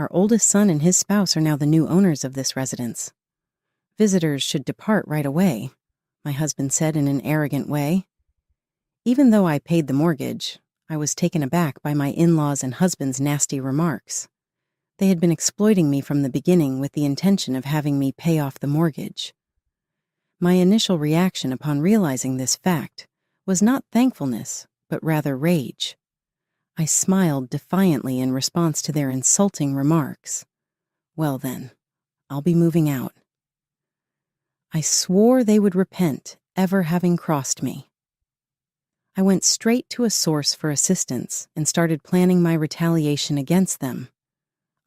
Our oldest son and his spouse are now the new owners of this residence. Visitors should depart right away, my husband said in an arrogant way. Even though I paid the mortgage, I was taken aback by my in-laws and husband's nasty remarks. They had been exploiting me from the beginning with the intention of having me pay off the mortgage. My initial reaction upon realizing this fact was not thankfulness, but rather rage. I smiled defiantly in response to their insulting remarks. Well then, I'll be moving out. I swore they would repent ever having crossed me. I went straight to a source for assistance and started planning my retaliation against them.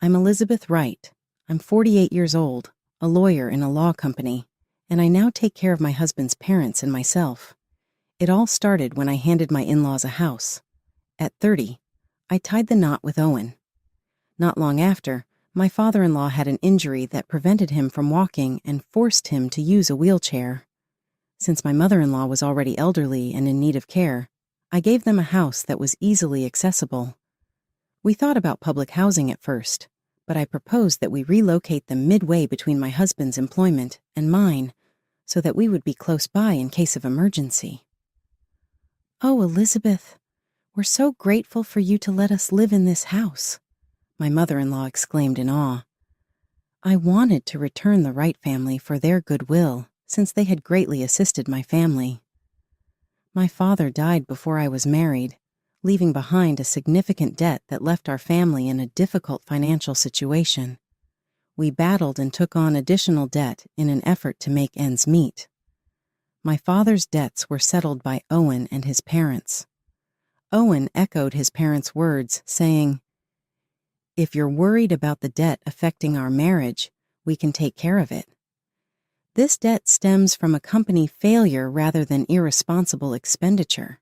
I'm Elizabeth Wright. I'm 48 years old, a lawyer in a law company, and I now take care of my husband's parents and myself. It all started when I handed my in-laws a house. At 30, I tied the knot with Owen. Not long after, my father-in-law had an injury that prevented him from walking and forced him to use a wheelchair. Since my mother-in-law was already elderly and in need of care, I gave them a house that was easily accessible. We thought about public housing at first, but I proposed that we relocate them midway between my husband's employment and mine, so that we would be close by in case of emergency. "Oh, Elizabeth, we're so grateful for you to let us live in this house," my mother-in-law exclaimed in awe. I wanted to return the Wright family for their goodwill, since they had greatly assisted my family. My father died before I was married, leaving behind a significant debt that left our family in a difficult financial situation. We battled and took on additional debt in an effort to make ends meet. My father's debts were settled by Owen and his parents. Owen echoed his parents' words, saying, "If you're worried about the debt affecting our marriage, we can take care of it. This debt stems from a company failure rather than irresponsible expenditure."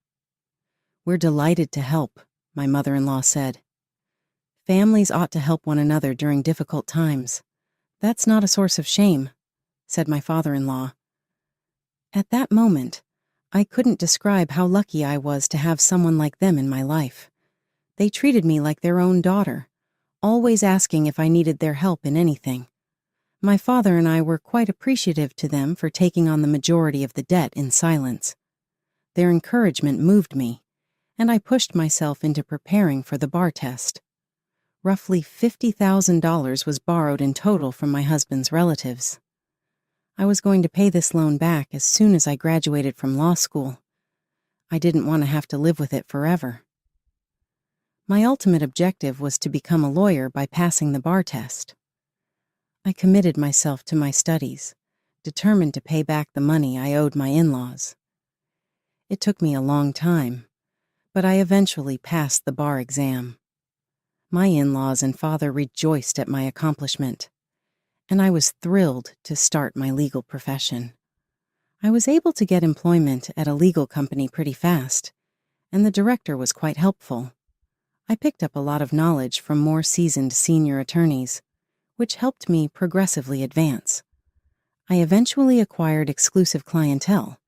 "We're delighted to help," my mother-in-law said. "Families ought to help one another during difficult times. That's not a source of shame," said my father-in-law. At that moment, I couldn't describe how lucky I was to have someone like them in my life. They treated me like their own daughter, always asking if I needed their help in anything. My father and I were quite appreciative to them for taking on the majority of the debt in silence. Their encouragement moved me, and I pushed myself into preparing for the bar test. Roughly $50,000 was borrowed in total from my husband's relatives. I was going to pay this loan back as soon as I graduated from law school. I didn't want to have to live with it forever. My ultimate objective was to become a lawyer by passing the bar test. I committed myself to my studies, determined to pay back the money I owed my in-laws. It took me a long time, but I eventually passed the bar exam. My in-laws and father rejoiced at my accomplishment, and I was thrilled to start my legal profession. I was able to get employment at a legal company pretty fast, and the director was quite helpful. I picked up a lot of knowledge from more seasoned senior attorneys, which helped me progressively advance. I eventually acquired exclusive clientele,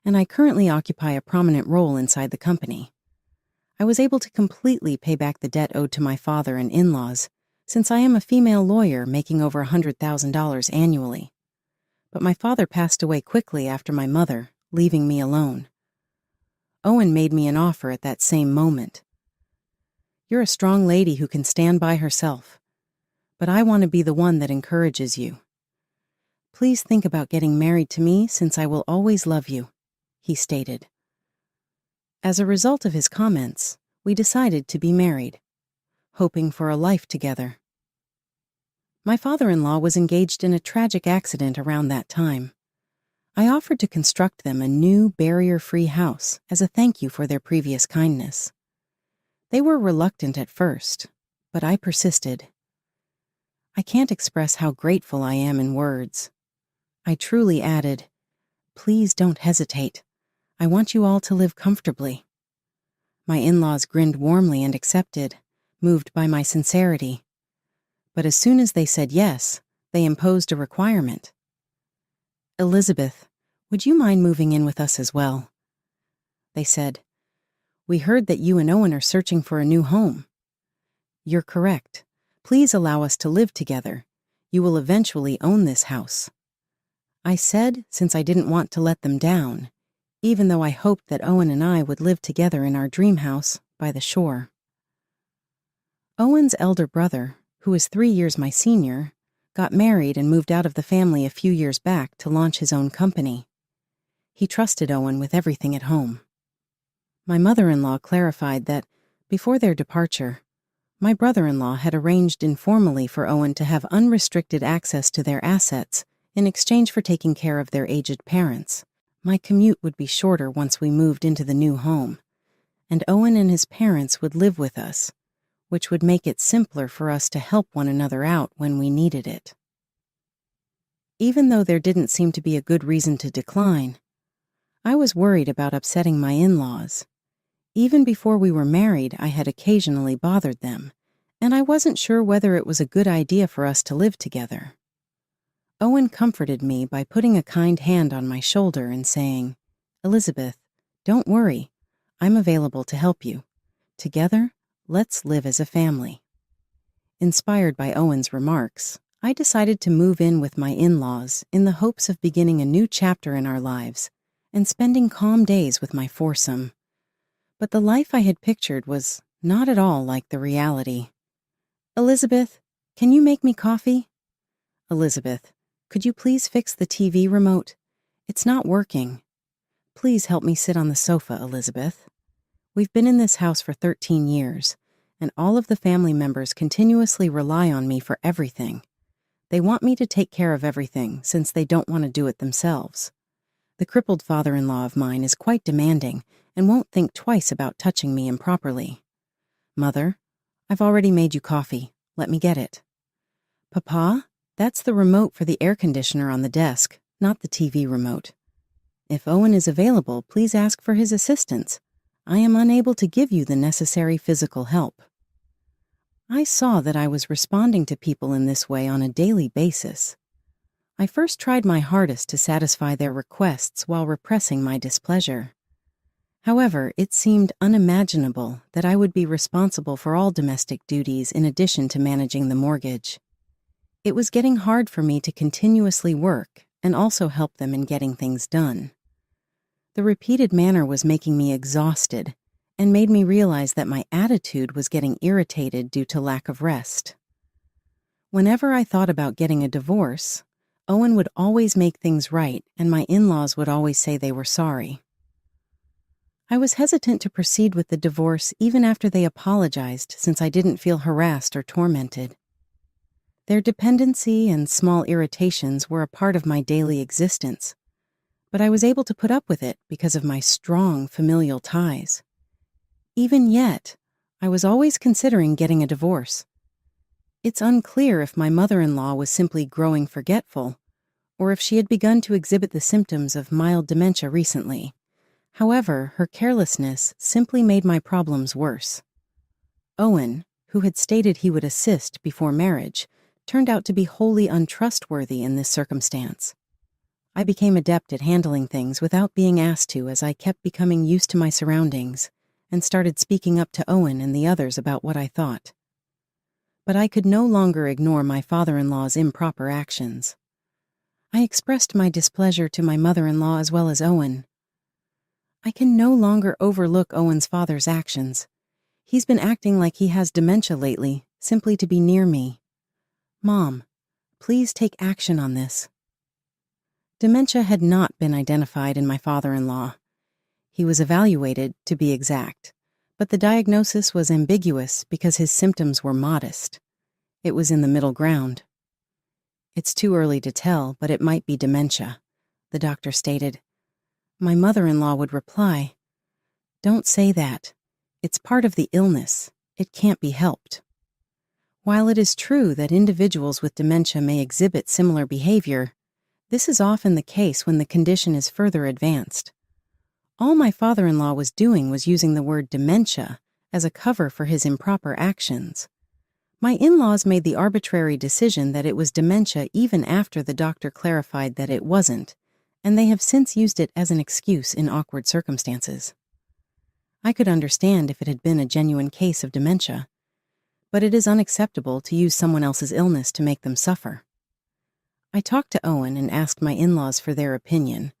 and I currently occupy a prominent role inside the company. I was able to completely pay back the debt owed to my father and in-laws, since I am a female lawyer making over $100,000 annually. But my father passed away quickly after my mother, leaving me alone. Owen made me an offer at that same moment. "You're a strong lady who can stand by herself, but I want to be the one that encourages you. Please think about getting married to me, since I will always love you," he stated. As a result of his comments, we decided to be married, hoping for a life together. My father-in-law was engaged in a tragic accident around that time. I offered to construct them a new barrier-free house as a thank you for their previous kindness. They were reluctant at first, but I persisted. I can't express how grateful I am in words. I truly added, "Please don't hesitate. I want you all to live comfortably." My in-laws grinned warmly and accepted, moved by my sincerity. But as soon as they said yes, they imposed a requirement. "Elizabeth, would you mind moving in with us as well?" They said, "We heard that you and Owen are searching for a new home." "You're correct. Please allow us to live together. You will eventually own this house." I said, since I didn't want to let them down, even though I hoped that Owen and I would live together in our dream house by the shore. Owen's elder brother, who is 3 years my senior, got married and moved out of the family a few years back to launch his own company. He trusted Owen with everything at home. My mother-in-law clarified that, before their departure, my brother-in-law had arranged informally for Owen to have unrestricted access to their assets in exchange for taking care of their aged parents. My commute would be shorter once we moved into the new home, and Owen and his parents would live with us, which would make it simpler for us to help one another out when we needed it. Even though there didn't seem to be a good reason to decline, I was worried about upsetting my in-laws. Even before we were married, I had occasionally bothered them, and I wasn't sure whether it was a good idea for us to live together. Owen comforted me by putting a kind hand on my shoulder and saying, "Elizabeth, don't worry. I'm available to help you. Together, let's live as a family." Inspired by Owen's remarks, I decided to move in with my in-laws in the hopes of beginning a new chapter in our lives and spending calm days with my foursome. But the life I had pictured was not at all like the reality. "Elizabeth, can you make me coffee?" "Elizabeth, could you please fix the TV remote? It's not working. Please help me sit on the sofa, Elizabeth. We've been in this house for 13 years, and all of the family members continuously rely on me for everything. They want me to take care of everything since they don't want to do it themselves. The crippled father-in-law of mine is quite demanding and won't think twice about touching me improperly. Mother, I've already made you coffee. Let me get it. Papa, that's the remote for the air conditioner on the desk, not the TV remote. If Owen is available, please ask for his assistance. I am unable to give you the necessary physical help." I saw that I was responding to people in this way on a daily basis. I first tried my hardest to satisfy their requests while repressing my displeasure. However, it seemed unimaginable that I would be responsible for all domestic duties in addition to managing the mortgage. It was getting hard for me to continuously work and also help them in getting things done. The repeated manner was making me exhausted and made me realize that my attitude was getting irritated due to lack of rest. Whenever I thought about getting a divorce, Owen would always make things right and my in-laws would always say they were sorry. I was hesitant to proceed with the divorce even after they apologized since I didn't feel harassed or tormented. Their dependency and small irritations were a part of my daily existence, but I was able to put up with it because of my strong familial ties. Even yet, I was always considering getting a divorce. It's unclear if my mother-in-law was simply growing forgetful, or if she had begun to exhibit the symptoms of mild dementia recently. However, her carelessness simply made my problems worse. Owen, who had stated he would assist before marriage, turned out to be wholly untrustworthy in this circumstance. I became adept at handling things without being asked to as I kept becoming used to my surroundings and started speaking up to Owen and the others about what I thought. But I could no longer ignore my father-in-law's improper actions. I expressed my displeasure to my mother-in-law as well as Owen. I can no longer overlook Owen's father's actions. He's been acting like he has dementia lately, simply to be near me. Mom, please take action on this. Dementia had not been identified in my father-in-law. He was evaluated, to be exact, but the diagnosis was ambiguous because his symptoms were modest. It was in the middle ground. It's too early to tell, but it might be dementia, the doctor stated. My mother-in-law would reply, "Don't say that. It's part of the illness. It can't be helped." While it is true that individuals with dementia may exhibit similar behavior, this is often the case when the condition is further advanced. All my father-in-law was doing was using the word dementia as a cover for his improper actions. My in-laws made the arbitrary decision that it was dementia even after the doctor clarified that it wasn't, and they have since used it as an excuse in awkward circumstances. I could understand if it had been a genuine case of dementia, but it is unacceptable to use someone else's illness to make them suffer. I talked to Owen and asked my in-laws for their opinion,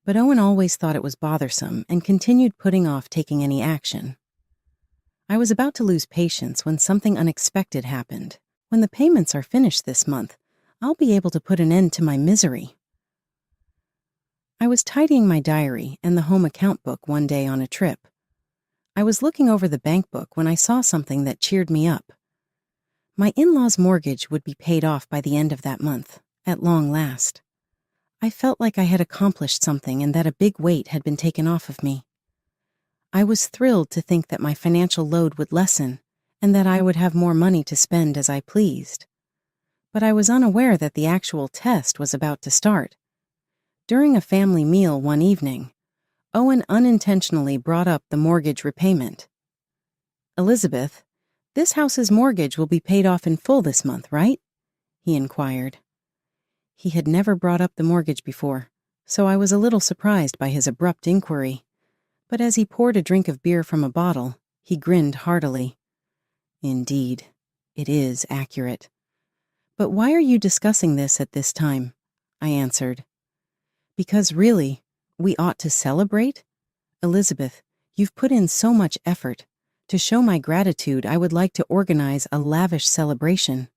but Owen always thought it was bothersome and continued putting off taking any action. I was about to lose patience when something unexpected happened. When the payments are finished this month, I'll be able to put an end to my misery. I was tidying my diary and the home account book one day on a trip. I was looking over the bank book when I saw something that cheered me up. My in-laws' mortgage would be paid off by the end of that month, at long last. I felt like I had accomplished something and that a big weight had been taken off of me. I was thrilled to think that my financial load would lessen and that I would have more money to spend as I pleased. But I was unaware that the actual test was about to start. During a family meal one evening, Owen unintentionally brought up the mortgage repayment. "Elizabeth, this house's mortgage will be paid off in full this month, right?" he inquired. He had never brought up the mortgage before, so I was a little surprised by his abrupt inquiry. But as he poured a drink of beer from a bottle, he grinned heartily. "Indeed, it is accurate. But why are you discussing this at this time?" I answered. "Because really, we ought to celebrate? Elizabeth, you've put in so much effort. To show my gratitude, I would like to organize a lavish celebration,"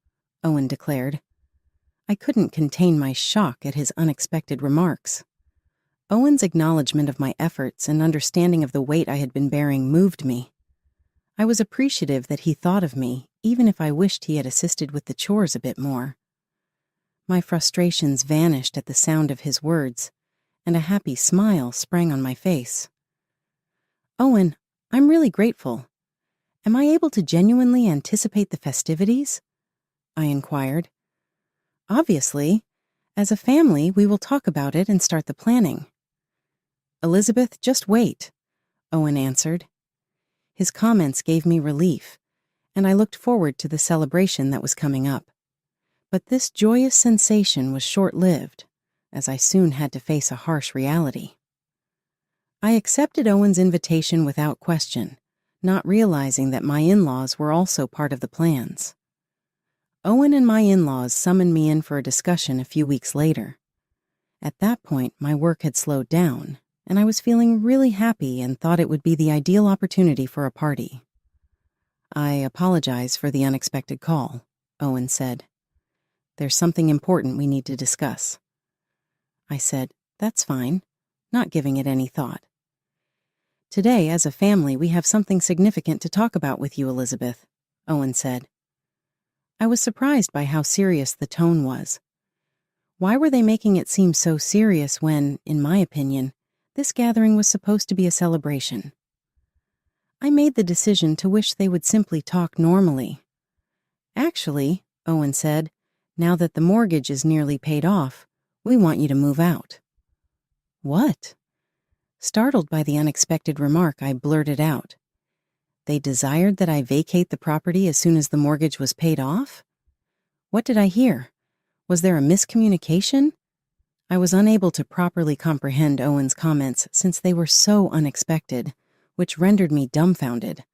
Owen declared. I couldn't contain my shock at his unexpected remarks. Owen's acknowledgement of my efforts and understanding of the weight I had been bearing moved me. I was appreciative that he thought of me, even if I wished he had assisted with the chores a bit more. My frustrations vanished at the sound of his words, and a happy smile sprang on my face. "Owen, I'm really grateful. Am I able to genuinely anticipate the festivities?" I inquired. "Obviously. As a family, we will talk about it and start the planning." "Elizabeth, just wait," Owen answered. His comments gave me relief, and I looked forward to the celebration that was coming up. But this joyous sensation was short-lived, as I soon had to face a harsh reality. I accepted Owen's invitation without question, not realizing that my in-laws were also part of the plans. Owen and my in-laws summoned me in for a discussion a few weeks later. At that point, my work had slowed down, and I was feeling really happy and thought it would be the ideal opportunity for a party. "I apologize for the unexpected call," Owen said. "There's something important we need to discuss." I said, "That's fine," not giving it any thought. "Today, as a family, we have something significant to talk about with you, Elizabeth," Owen said. I was surprised by how serious the tone was. Why were they making it seem so serious when, in my opinion, this gathering was supposed to be a celebration? I made the decision to wish they would simply talk normally. "Actually," Owen said, "now that the mortgage is nearly paid off, we want you to move out." "What?" Startled by the unexpected remark, I blurted out. They desired that I vacate the property as soon as the mortgage was paid off? What did I hear? Was there a miscommunication? I was unable to properly comprehend Owen's comments since they were so unexpected, which rendered me dumbfounded.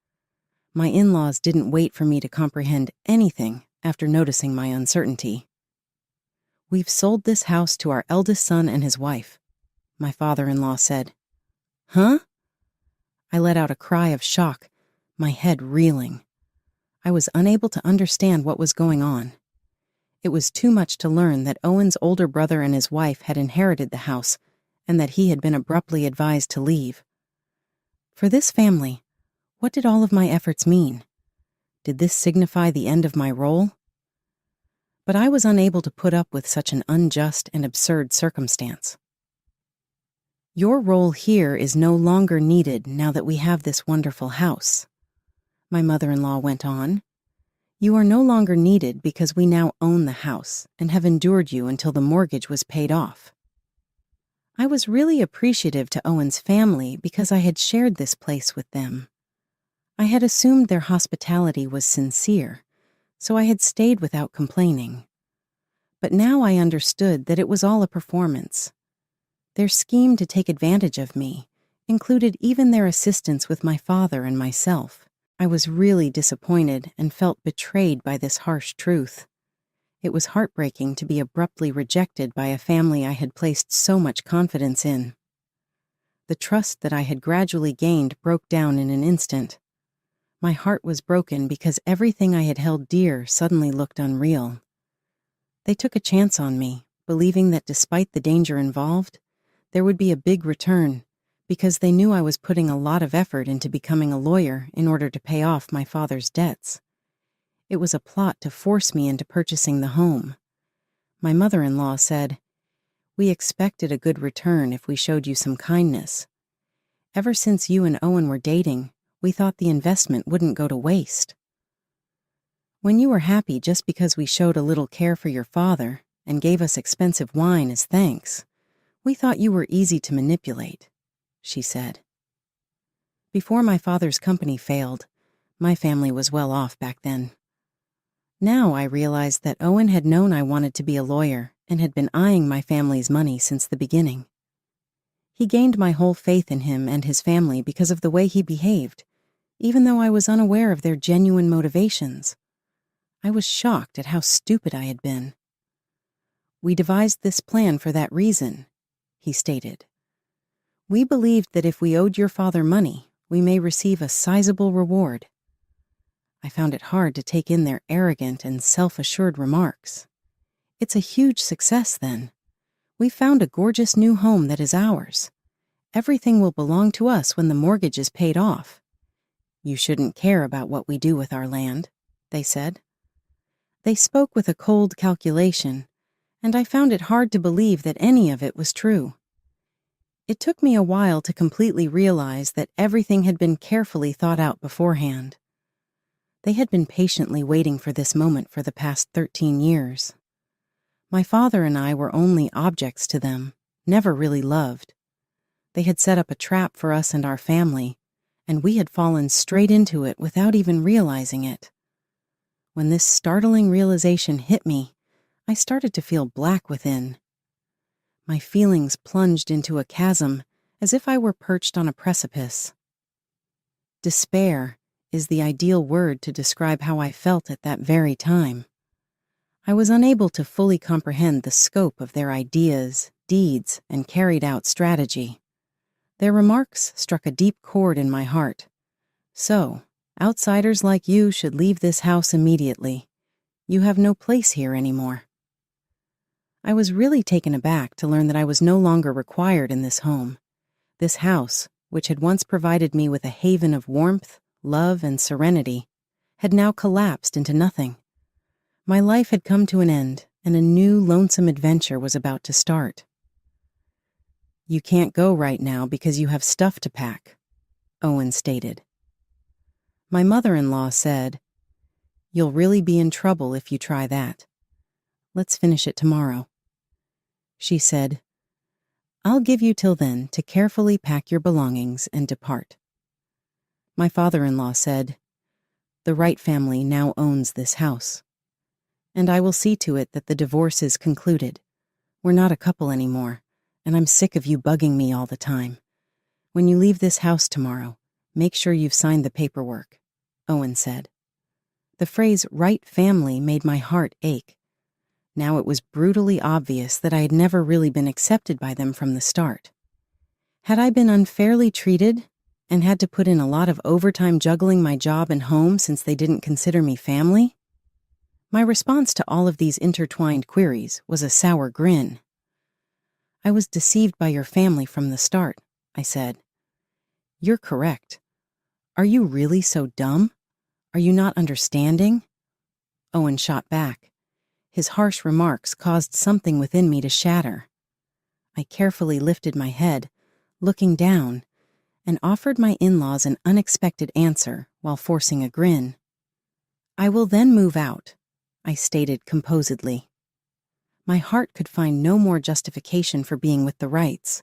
My in-laws didn't wait for me to comprehend anything after noticing my uncertainty. "We've sold this house to our eldest son and his wife," my father-in-law said. "Huh?" I let out a cry of shock, my head reeling. I was unable to understand what was going on. It was too much to learn that Owen's older brother and his wife had inherited the house and that he had been abruptly advised to leave. For this family, what did all of my efforts mean? Did this signify the end of my role? But I was unable to put up with such an unjust and absurd circumstance. "Your role here is no longer needed now that we have this wonderful house," my mother-in-law went on. "You are no longer needed because we now own the house and have endured you until the mortgage was paid off." I was really appreciative to Owen's family because I had shared this place with them. I had assumed their hospitality was sincere, so I had stayed without complaining. But now I understood that it was all a performance. Their scheme to take advantage of me included even their assistance with my father and myself. I was really disappointed and felt betrayed by this harsh truth. It was heartbreaking to be abruptly rejected by a family I had placed so much confidence in. The trust that I had gradually gained broke down in an instant. My heart was broken because everything I had held dear suddenly looked unreal. They took a chance on me, believing that despite the danger involved, there would be a big return, because they knew I was putting a lot of effort into becoming a lawyer in order to pay off my father's debts. It was a plot to force me into purchasing the home. My mother-in-law said, "We expected a good return if we showed you some kindness. Ever since you and Owen were dating, we thought the investment wouldn't go to waste. When you were happy just because we showed a little care for your father and gave us expensive wine as thanks, we thought you were easy to manipulate," she said. Before my father's company failed, my family was well off back then. Now I realized that Owen had known I wanted to be a lawyer and had been eyeing my family's money since the beginning. He gained my whole faith in him and his family because of the way he behaved, even though I was unaware of their genuine motivations. I was shocked at how stupid I had been. "We devised this plan for that reason," he stated. "We believed that if we owed your father money, we may receive a sizable reward." I found it hard to take in their arrogant and self-assured remarks. "It's a huge success, then. We found a gorgeous new home that is ours. Everything will belong to us when the mortgage is paid off. You shouldn't care about what we do with our land," they said. They spoke with a cold calculation, and I found it hard to believe that any of it was true. It took me a while to completely realize that everything had been carefully thought out beforehand. They had been patiently waiting for this moment for the past 13 years. My father and I were only objects to them, never really loved. They had set up a trap for us and our family, and we had fallen straight into it without even realizing it. When this startling realization hit me, I started to feel black within. My feelings plunged into a chasm as if I were perched on a precipice. Despair is the ideal word to describe how I felt at that very time. I was unable to fully comprehend the scope of their ideas, deeds, and carried-out strategy. Their remarks struck a deep chord in my heart. "So, outsiders like you should leave this house immediately. You have no place here anymore." I was really taken aback to learn that I was no longer required in this home. This house, which had once provided me with a haven of warmth, love, and serenity, had now collapsed into nothing. My life had come to an end, and a new lonesome adventure was about to start. "You can't go right now because you have stuff to pack," Owen stated. My mother-in-law said, "You'll really be in trouble if you try that. Let's finish it tomorrow." She said, "I'll give you till then to carefully pack your belongings and depart." My father-in-law said, "The Wright family now owns this house, and I will see to it that the divorce is concluded. We're not a couple anymore, and I'm sick of you bugging me all the time. When you leave this house tomorrow, make sure you've signed the paperwork," Owen said. The phrase "Wright family" made my heart ache. Now it was brutally obvious that I had never really been accepted by them from the start. Had I been unfairly treated and had to put in a lot of overtime juggling my job and home since they didn't consider me family? My response to all of these intertwined queries was a sour grin. "I was deceived by your family from the start," I said. "You're correct. Are you really so dumb? Are you not understanding?" Owen shot back. His harsh remarks caused something within me to shatter. I carefully lifted my head, looking down, and offered my in-laws an unexpected answer while forcing a grin. "I will then move out," I stated composedly. My heart could find no more justification for being with the Wrights.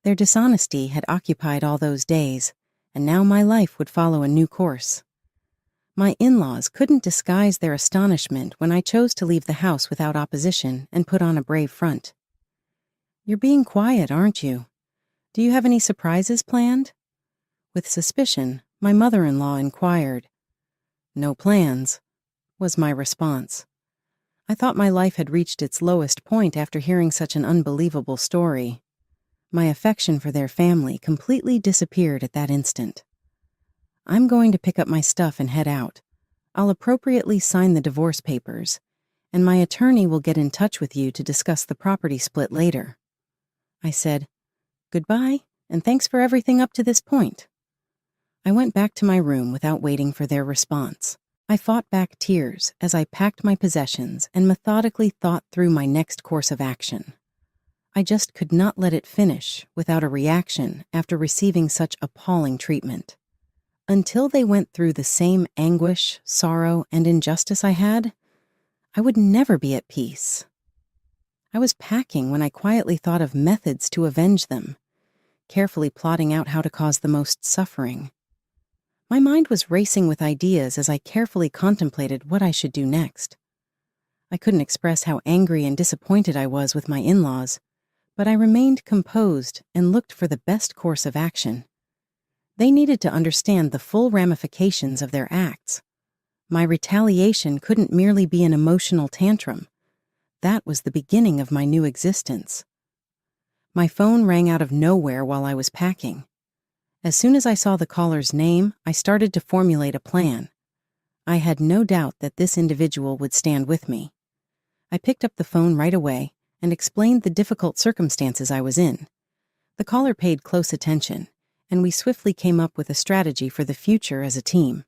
Their dishonesty had occupied all those days, and now my life would follow a new course. My in-laws couldn't disguise their astonishment when I chose to leave the house without opposition and put on a brave front. "You're being quiet, aren't you? Do you have any surprises planned?" With suspicion, My mother-in-law inquired. "No plans," was my response. I thought my life had reached its lowest point after hearing such an unbelievable story. My affection for their family completely disappeared at that instant. "I'm going to pick up my stuff and head out. I'll appropriately sign the divorce papers, and my attorney will get in touch with you to discuss the property split later." I said, "Goodbye, and thanks for everything up to this point." I went back to my room without waiting for their response. I fought back tears as I packed my possessions and methodically thought through my next course of action. I just could not let it finish without a reaction after receiving such appalling treatment. Until they went through the same anguish, sorrow, and injustice I had, I would never be at peace. I was packing when I quietly thought of methods to avenge them, carefully plotting out how to cause the most suffering. My mind was racing with ideas as I carefully contemplated what I should do next. I couldn't express how angry and disappointed I was with my in-laws, but I remained composed and looked for the best course of action. They needed to understand the full ramifications of their acts. My retaliation couldn't merely be an emotional tantrum. That was the beginning of my new existence. My phone rang out of nowhere while I was packing. As soon as I saw the caller's name, I started to formulate a plan. I had no doubt that this individual would stand with me. I picked up the phone right away and explained the difficult circumstances I was in. The caller paid close attention, and we swiftly came up with a strategy for the future as a team.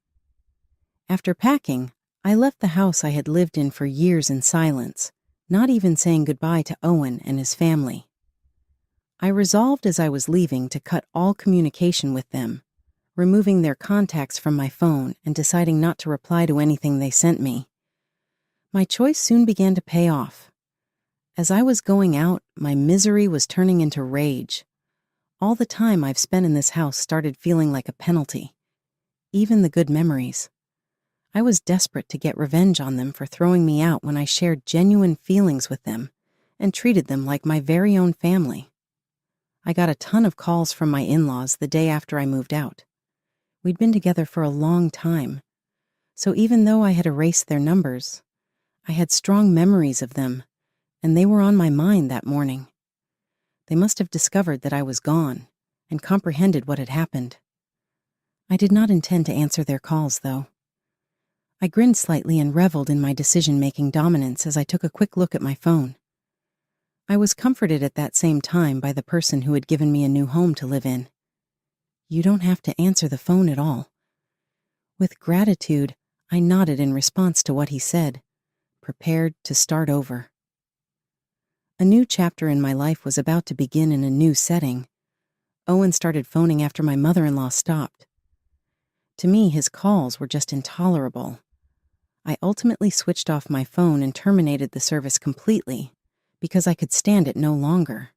After packing, I left the house I had lived in for years in silence, not even saying goodbye to Owen and his family. I resolved as I was leaving to cut all communication with them, removing their contacts from my phone and deciding not to reply to anything they sent me. My choice soon began to pay off. As I was going out, my misery was turning into rage. All the time I've spent in this house started feeling like a penalty, even the good memories. I was desperate to get revenge on them for throwing me out when I shared genuine feelings with them and treated them like my very own family. I got a ton of calls from my in-laws the day after I moved out. We'd been together for a long time, so even though I had erased their numbers, I had strong memories of them, and they were on my mind that morning. They must have discovered that I was gone and comprehended what had happened. I did not intend to answer their calls, though. I grinned slightly and reveled in my decision-making dominance as I took a quick look at my phone. I was comforted at that same time by the person who had given me a new home to live in. "You don't have to answer the phone at all." With gratitude, I nodded in response to what he said, prepared to start over. A new chapter in my life was about to begin in a new setting. Owen started phoning after my mother-in-law stopped. To me, his calls were just intolerable. I ultimately switched off my phone and terminated the service completely, because I could stand it no longer.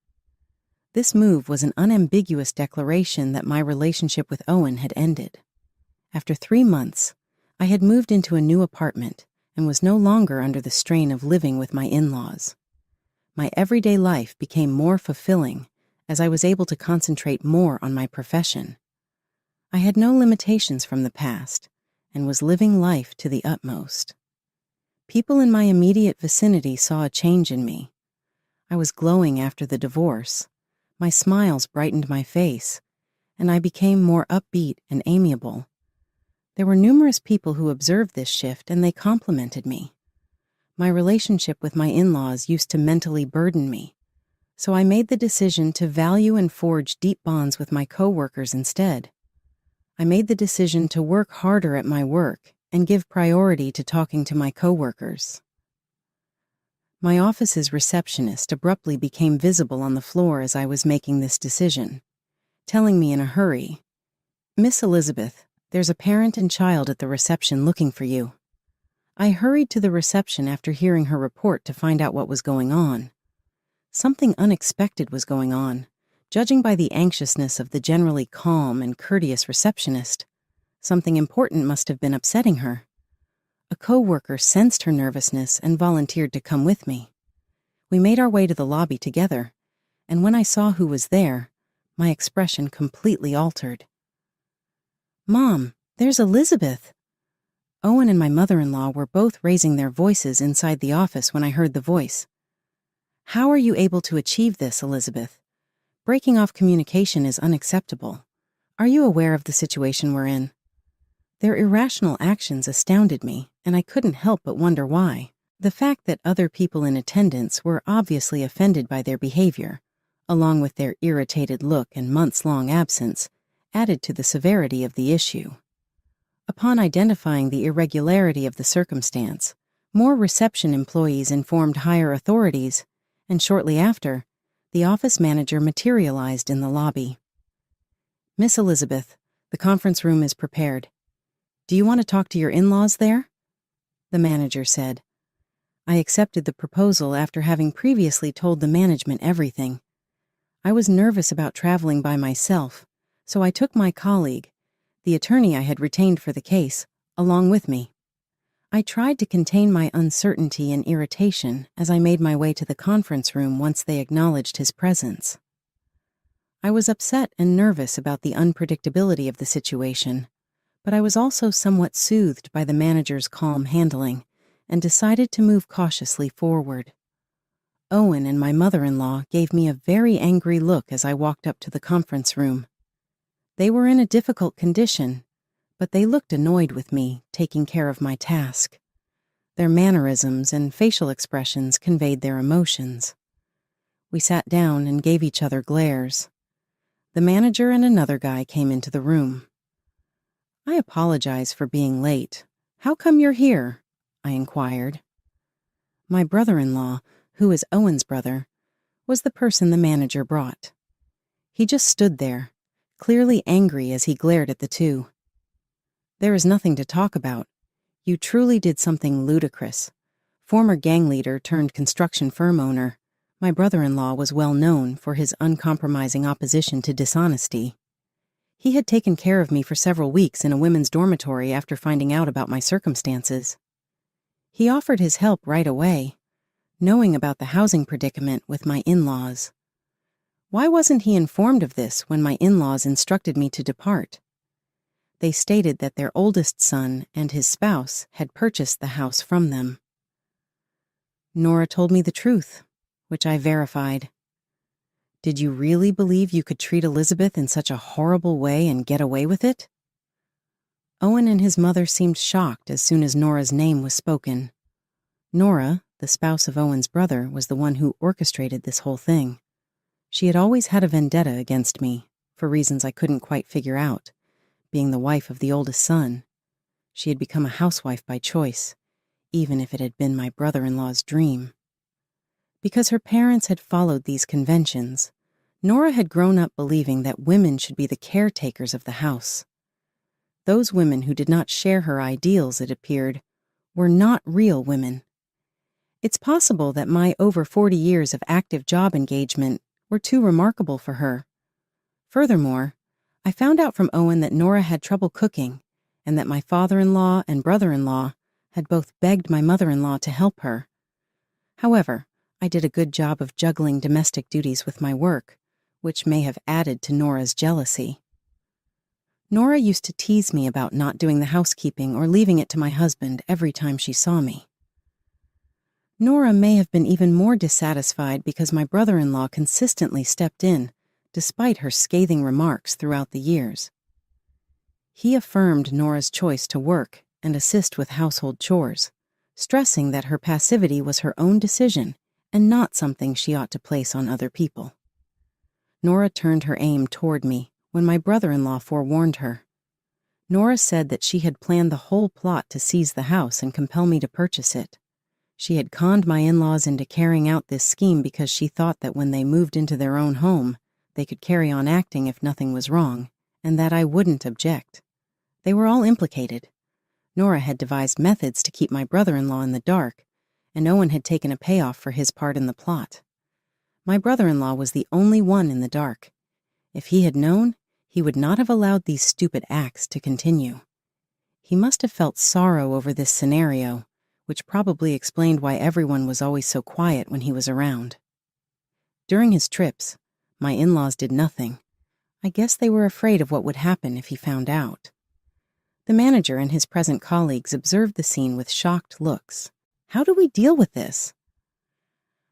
This move was an unambiguous declaration that my relationship with Owen had ended. After 3 months, I had moved into a new apartment and was no longer under the strain of living with my in-laws. My everyday life became more fulfilling as I was able to concentrate more on my profession. I had no limitations from the past and was living life to the utmost. People in my immediate vicinity saw a change in me. I was glowing after the divorce. My smiles brightened my face, and I became more upbeat and amiable. There were numerous people who observed this shift, and they complimented me. My relationship with my in-laws used to mentally burden me, so I made the decision to value and forge deep bonds with my coworkers instead. I made the decision to work harder at my work and give priority to talking to my coworkers. My office's receptionist abruptly became visible on the floor as I was making this decision, telling me in a hurry, "Miss Elizabeth, there's a parent and child at the reception looking for you." I hurried to the reception after hearing her report to find out what was going on. Something unexpected was going on, judging by the anxiousness of the generally calm and courteous receptionist. Something important must have been upsetting her. A coworker sensed her nervousness and volunteered to come with me. We made our way to the lobby together, and when I saw who was there, my expression completely altered. "Mom, there's Elizabeth." Owen and my mother-in-law were both raising their voices inside the office when I heard the voice. "How are you able to achieve this, Elizabeth? Breaking off communication is unacceptable. Are you aware of the situation we're in?" Their irrational actions astounded me, and I couldn't help but wonder why. The fact that other people in attendance were obviously offended by their behavior, along with their irritated look and months-long absence, added to the severity of the issue. Upon identifying the irregularity of the circumstance, more reception employees informed higher authorities, and shortly after, the office manager materialized in the lobby. "Miss Elizabeth, the conference room is prepared. Do you want to talk to your in-laws there?" the manager said. I accepted the proposal after having previously told the management everything. I was nervous about traveling by myself, so I took my colleague, the attorney I had retained for the case, along with me. I tried to contain my uncertainty and irritation as I made my way to the conference room once they acknowledged his presence. I was upset and nervous about the unpredictability of the situation, but I was also somewhat soothed by the manager's calm handling and decided to move cautiously forward. Owen and my mother-in-law gave me a very angry look as I walked up to the conference room. They were in a difficult condition, but they looked annoyed with me taking care of my task. Their mannerisms and facial expressions conveyed their emotions. We sat down and gave each other glares. The manager and another guy came into the room. "I apologize for being late. How come you're here?" I inquired. My brother-in-law, who is Owen's brother, was the person the manager brought. He just stood there, clearly angry as he glared at the two. "There is nothing to talk about. You truly did something ludicrous." Former gang leader turned construction firm owner, my brother-in-law was well known for his uncompromising opposition to dishonesty. He had taken care of me for several weeks in a women's dormitory after finding out about my circumstances. He offered his help right away, knowing about the housing predicament with my in-laws. Why wasn't he informed of this when my in-laws instructed me to depart? They stated that their oldest son and his spouse had purchased the house from them. Nora told me the truth, which I verified. "Did you really believe you could treat Elizabeth in such a horrible way and get away with it?" Owen and his mother seemed shocked as soon as Nora's name was spoken. Nora, the spouse of Owen's brother, was the one who orchestrated this whole thing. She had always had a vendetta against me, for reasons I couldn't quite figure out, being the wife of the oldest son. She had become a housewife by choice, even if it had been my brother-in-law's dream. Because her parents had followed these conventions, Nora had grown up believing that women should be the caretakers of the house. Those women who did not share her ideals, it appeared, were not real women. It's possible that my over 40 years of active job engagement were too remarkable for her. Furthermore, I found out from Owen that Nora had trouble cooking and that my father-in-law and brother-in-law had both begged my mother-in-law to help her. However, I did a good job of juggling domestic duties with my work, which may have added to Nora's jealousy. Nora used to tease me about not doing the housekeeping or leaving it to my husband every time she saw me. Nora may have been even more dissatisfied because my brother-in-law consistently stepped in, despite her scathing remarks throughout the years. He affirmed Nora's choice to work and assist with household chores, stressing that her passivity was her own decision and not something she ought to place on other people. Nora turned her aim toward me when my brother-in-law forewarned her. Nora said that she had planned the whole plot to seize the house and compel me to purchase it. She had conned my in-laws into carrying out this scheme because she thought that when they moved into their own home, they could carry on acting if nothing was wrong, and that I wouldn't object. They were all implicated. Nora had devised methods to keep my brother-in-law in the dark, and Owen had taken a payoff for his part in the plot. My brother-in-law was the only one in the dark. If he had known, he would not have allowed these stupid acts to continue. He must have felt sorrow over this scenario, which probably explained why everyone was always so quiet when he was around. During his trips, my in-laws did nothing. I guess they were afraid of what would happen if he found out. The manager and his present colleagues observed the scene with shocked looks. How do we deal with this?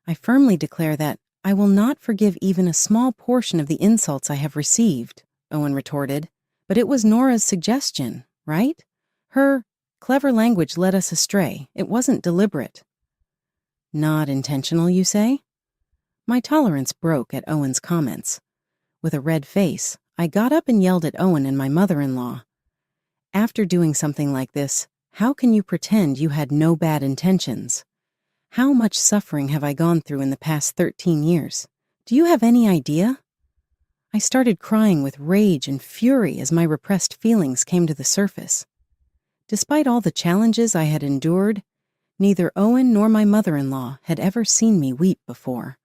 I firmly declare that I will not forgive even a small portion of the insults I have received, Owen retorted. But it was Nora's suggestion, right? Her clever language led us astray. It wasn't deliberate. Not intentional, you say? My tolerance broke at Owen's comments. With a red face, I got up and yelled at Owen and my mother-in-law. After doing something like this, how can you pretend you had no bad intentions? How much suffering have I gone through in the past 13 years? Do you have any idea? I started crying with rage and fury as my repressed feelings came to the surface. Despite all the challenges I had endured, neither Owen nor my mother-in-law had ever seen me weep before.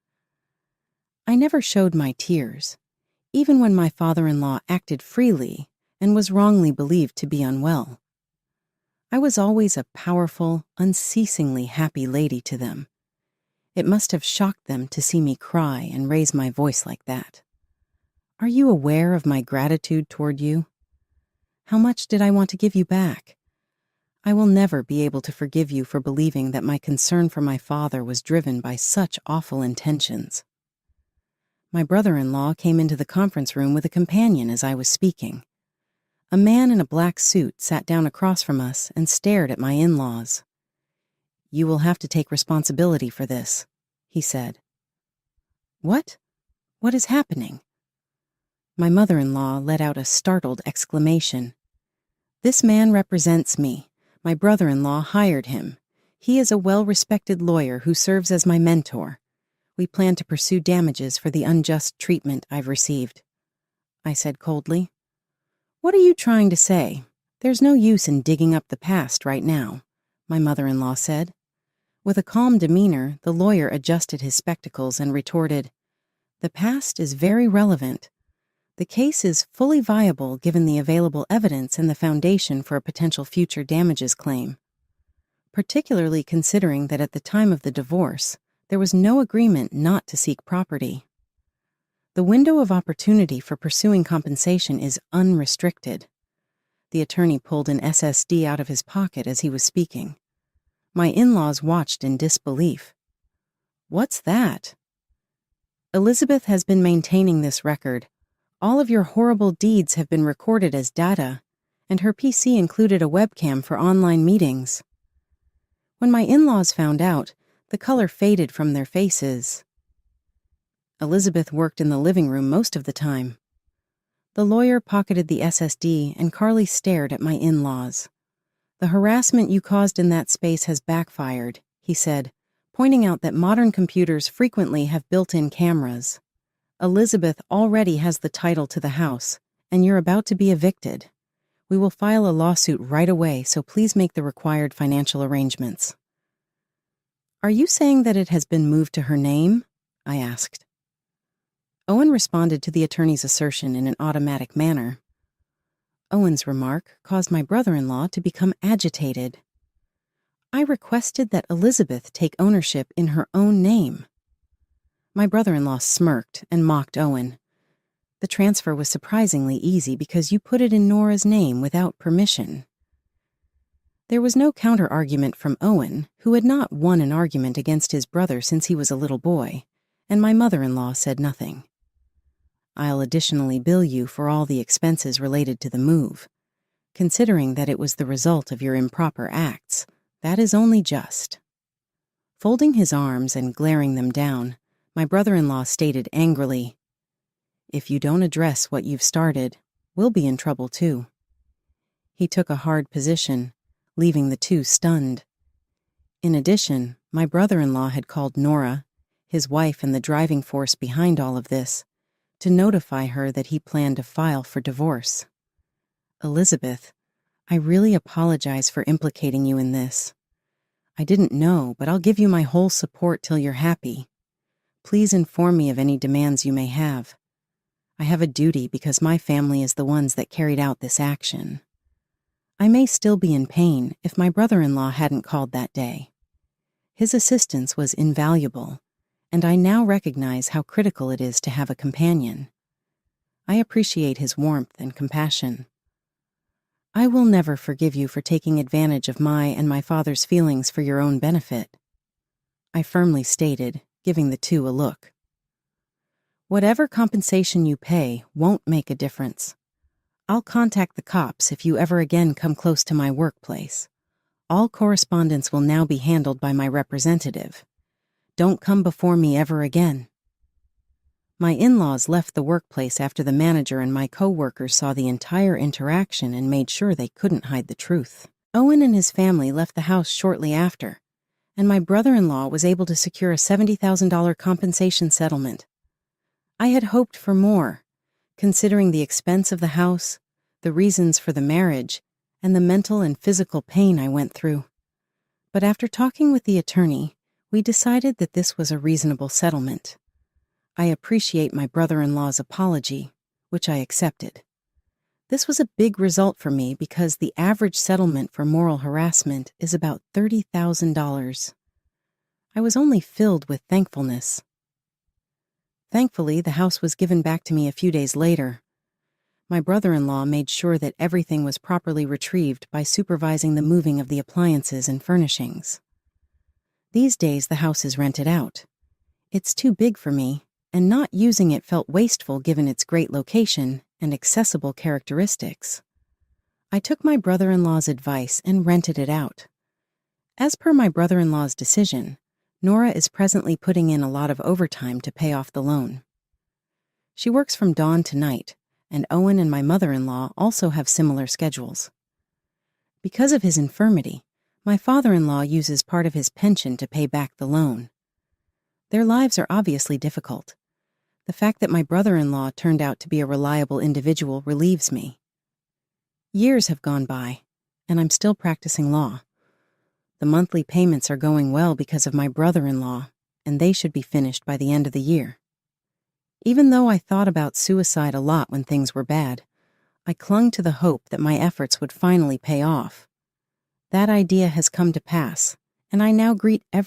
I never showed my tears, even when my father-in-law acted freely and was wrongly believed to be unwell. I was always a powerful, unceasingly happy lady to them. It must have shocked them to see me cry and raise my voice like that. Are you aware of my gratitude toward you? How much did I want to give you back? I will never be able to forgive you for believing that my concern for my father was driven by such awful intentions. My brother-in-law came into the conference room with a companion as I was speaking. A man in a black suit sat down across from us and stared at my in-laws. You will have to take responsibility for this, he said. What? What is happening? My mother-in-law let out a startled exclamation. This man represents me. My brother-in-law hired him. He is a well-respected lawyer who serves as my mentor. We plan to pursue damages for the unjust treatment I've received. I said coldly. What are you trying to say? There's no use in digging up the past right now, my mother-in-law said. With a calm demeanor, the lawyer adjusted his spectacles and retorted, The past is very relevant. The case is fully viable given the available evidence and the foundation for a potential future damages claim, particularly considering that at the time of the divorce, there was no agreement not to seek property. The window of opportunity for pursuing compensation is unrestricted. The attorney pulled an SSD out of his pocket as he was speaking. My in-laws watched in disbelief. What's that? Elizabeth has been maintaining this record. All of your horrible deeds have been recorded as data, and her PC included a webcam for online meetings. When my in-laws found out, the color faded from their faces. Elizabeth worked in the living room most of the time. The lawyer pocketed the SSD and Carly stared at my in-laws. The harassment you caused in that space has backfired, he said, pointing out that modern computers frequently have built-in cameras. Elizabeth already has the title to the house, and you're about to be evicted. We will file a lawsuit right away, so please make the required financial arrangements. Are you saying that it has been moved to her name? I asked. Owen responded to the attorney's assertion in an automatic manner. Owen's remark caused my brother-in-law to become agitated. I requested that Elizabeth take ownership in her own name. My brother-in-law smirked and mocked Owen. The transfer was surprisingly easy because you put it in Nora's name without permission. There was no counter-argument from Owen, who had not won an argument against his brother since he was a little boy, and my mother-in-law said nothing. I'll additionally bill you for all the expenses related to the move. Considering that it was the result of your improper acts, that is only just. Folding his arms and glaring them down, my brother-in-law stated angrily, If you don't address what you've started, we'll be in trouble too. He took a hard position, leaving the two stunned. In addition, my brother-in-law had called Nora, his wife and the driving force behind all of this, to notify her that he planned to file for divorce. Elizabeth, I really apologize for implicating you in this. I didn't know, but I'll give you my whole support till you're happy. Please inform me of any demands you may have. I have a duty because my family is the ones that carried out this action. I may still be in pain if my brother-in-law hadn't called that day. His assistance was invaluable, and I now recognize how critical it is to have a companion. I appreciate his warmth and compassion. I will never forgive you for taking advantage of my and my father's feelings for your own benefit, I firmly stated, giving the two a look. Whatever compensation you pay won't make a difference. I'll contact the cops if you ever again come close to my workplace. All correspondence will now be handled by my representative. Don't come before me ever again. My in-laws left the workplace after the manager and my co-workers saw the entire interaction and made sure they couldn't hide the truth. Owen and his family left the house shortly after, and my brother-in-law was able to secure a $70,000 compensation settlement. I had hoped for more, considering the expense of the house, the reasons for the marriage, and the mental and physical pain I went through. But after talking with the attorney, we decided that this was a reasonable settlement. I appreciate my brother-in-law's apology, which I accepted. This was a big result for me because the average settlement for moral harassment is about $30,000. I was only filled with thankfulness. Thankfully, the house was given back to me a few days later. My brother-in-law made sure that everything was properly retrieved by supervising the moving of the appliances and furnishings. These days, the house is rented out. It's too big for me, and not using it felt wasteful given its great location and accessible characteristics. I took my brother-in-law's advice and rented it out. As per my brother-in-law's decision, Nora is presently putting in a lot of overtime to pay off the loan. She works from dawn to night, and Owen and my mother-in-law also have similar schedules. Because of his infirmity, my father-in-law uses part of his pension to pay back the loan. Their lives are obviously difficult. The fact that my brother-in-law turned out to be a reliable individual relieves me. Years have gone by, and I'm still practicing law. The monthly payments are going well because of my brother-in-law, and they should be finished by the end of the year. Even though I thought about suicide a lot when things were bad, I clung to the hope that my efforts would finally pay off. That idea has come to pass, and I now greet every